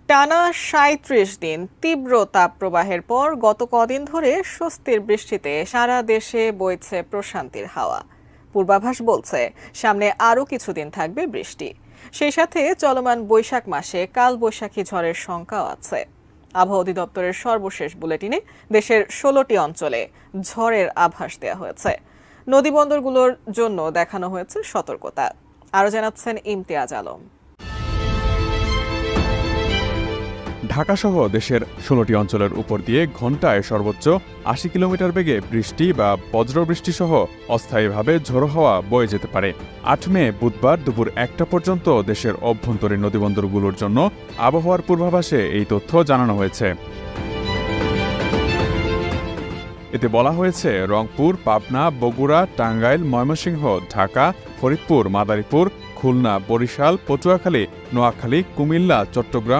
টানা ৩৭ দিন তীব্র তাপপ্রবাহের পর গত কদিন ধরে স্বস্তির বৃষ্টিতে সারা দেশে বইছে প্রশান্তির হাওয়া। পূর্বাভাস বলছে সামনে আরও কিছুদিন থাকবে বৃষ্টি। সেই সাথে চলমান বৈশাখ মাসে কালবৈশাখী ঝড়ের শঙ্কাও আছে। আবহাওয়া অধিদপ্তরের সর্বশেষ বুলেটিনে দেশের ১৬টি অঞ্চলে ঝড়ের আভাস দেওয়া হয়েছে। নদীবন্দরগুলোর জন্য দেখানো হয়েছে সতর্কতা। আরও জানাচ্ছেন ইমতিয়াজ আলম। ঢাকাসহ দেশের ১৬টি অঞ্চলের উপর দিয়ে ঘণ্টায় সর্বোচ্চ ৮০ কিলোমিটার বেগে বৃষ্টি বা বজ্রবৃষ্টি সহ অস্থায়ীভাবে ঝোড়ো হাওয়া বয়ে যেতে পারে। ৮ মে বুধবার দুপুর ১টা পর্যন্ত দেশের অভ্যন্তরীণ নদীবন্দরগুলোর জন্য আবহাওয়ার পূর্বাভাসে এই তথ্য জানানো হয়েছে। এতে বলা হয়েছে রংপুর, পাবনা, বগুড়া, টাঙ্গাইল, ময়মনসিংহ, ঢাকা, ফরিদপুর, মাদারীপুর, খুলনা, বরিশাল, পটুয়াখালী, নোয়াখালী, কুমিল্লা, চট্টগ্রাম,